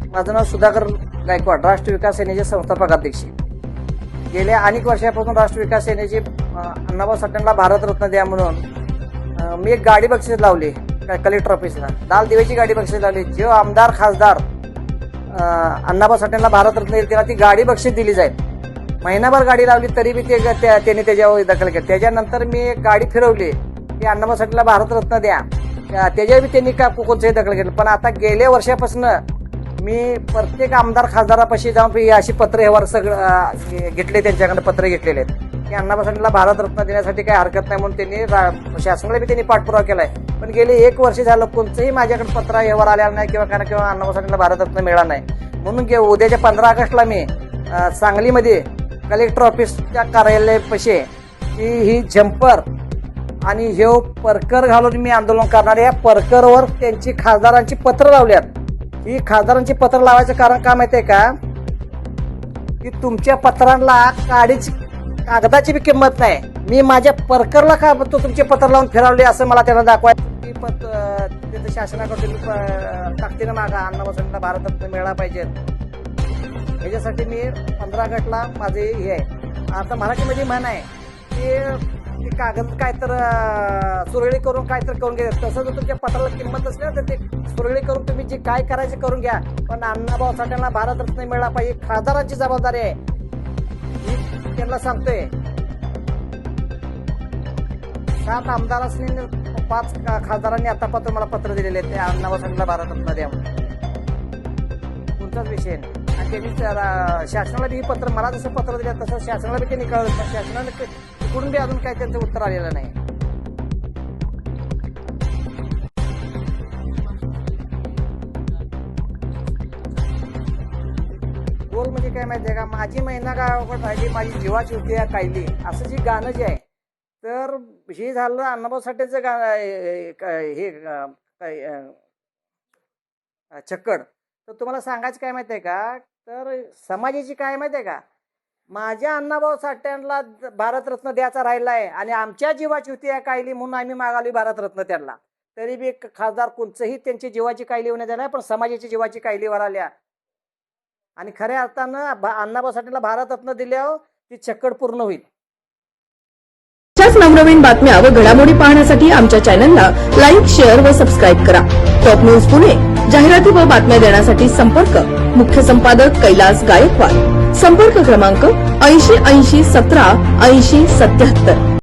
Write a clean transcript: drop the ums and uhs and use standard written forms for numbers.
माझं नाव सुधाकर गायकवाड, राष्ट्र विकास सेनेचे संस्थापक अध्यक्ष. गेल्या अनेक वर्षापासून राष्ट्र विकास सेनेचे अण्णाभाऊ साठेंना भारतरत्न द्या म्हणून मी एक गाडी बक्षीस लावली कलेक्टर ऑफिसला. लाल दिव्याची गाडी बक्षीस लावली. जो आमदार खासदार अण्णाभाऊ साठेंना भारतरत्न येईल त्याला ती गाडी बक्षीस दिली जाईल. महिनाभर गाडी लावली तरी बी त्यांनी त्याच्यावर दखल घेतली. त्याच्यानंतर मी एक गाडी फिरवली की अण्णाभाऊ साठेंना भारतरत्न द्या, त्याच्यावर बी त्यांनी कोणत्याही दखल घेतली. पण आता गेल्या वर्षापासून मी प्रत्येक आमदार खासदारापाशी जाऊन अशी पत्र व्यवहार सगळं घेतले, त्यांच्याकडे पत्र घेतलेले आहेत की अण्णाभाऊ साठेंना भारतरत्न देण्यासाठी काही हरकत नाही म्हणून त्यांनी शासनाला बी त्यांनी पाठपुरावा केलाय. पण गेले 1 वर्ष झालं कोणतंही माझ्याकडे पत्र व्यवहार आलेला नाही किंवा अण्णाभाऊ साठेंना भारतरत्न मिळाला नाही. म्हणून उद्याच्या 15 ऑगस्टला मी सांगलीमध्ये कलेक्टर ऑफिसच्या कार्यालयापाशी ही झंपर आणि हे परकर घालून मी आंदोलन करणार. या परकरवर त्यांची खासदारांची पत्र लावल्यात. ही खासदारांची पत्र लावायचं कारण काय माहितीये का, की तुमच्या पत्रांना कागदाची बी किंमत नाही. मी माझ्या परकरला का तुमचे पत्र लावून फिरवले असं मला त्यांना दाखवायचं. तिथं शासनाकडून ताकदीनं मागा अण्णाभाऊ साठेंना भारतरत्न मिळाला पाहिजे. ह्याच्यासाठी मी 15 ऑगस्टला माझे हे आहे. आता मराठीमध्ये म्हण आहे की कागद काय तर सुरळी करून काय तर करून घ्या. तसं जर तुमच्या पत्राला किंमत असली तर ते सुरळी करून तुम्ही जे काय करायचे करून घ्या. पण अण्णाभाऊ साठेंना भारतरत्न मिळाला पाहिजे. खासदारांची जबाबदारी आहे ही त्यांना सांगतोय. 7 आमदारांनी 5 खासदारांनी आतापर्यंत मला पत्र दिलेले आहेत ते अण्णाभाऊ साठेंना भारतरत्न द्या म्हणून. कोणताच विषय नाही. आणि त्यांनी शासनाला बी ही पत्र, मला जसं पत्र दिलं तसं शासनाला बी त्यांनी कळलं. पण शासनाला तिकडून बी अजून काही त्यांचं उत्तर आलेलं नाही. बोल म्हणजे काय माहितीये का, माझी महिना गावाकडे राहिली, माझी जीवाची होती कायली, असं जे गाणं जे आहे. तर हे झालं अण्णाभाऊ साठेंचं गाणं हे छक्कड. तर तुम्हाला सांगायचं काय माहितीये का, तर समाजाची काय माहितीये का, माझ्या अण्णाभाऊ साठेंना भारतरत्न द्यायचा राहिला आहे आणि आमच्या जीवाची होती कायली म्हणून आम्ही मागाली भारतरत्न त्यांना. तरी बी खासदार कोणचंही त्यांची जीवाची कायली होण्यात नाही, पण समाजाची जीवाची कायलीवर आल्या. आणि खऱ्या अर्थानं अण्णाभाऊ साठेंना भारतरत्न दिल्यावर ती छक्कड पूर्ण होईल. अशाच नवनवीन बातम्या व घडामोडी पाहण्यासाठी आमच्या चॅनलला लाईक, शेअर व सबस्क्राईब करा. टॉप न्यूज पुणे जाहिराती व बातम्या देण्यासाठी संपर्क मुख्य संपादक कैलास गायकवाड. संपर्क क्रमांक 80 80 17 80 77.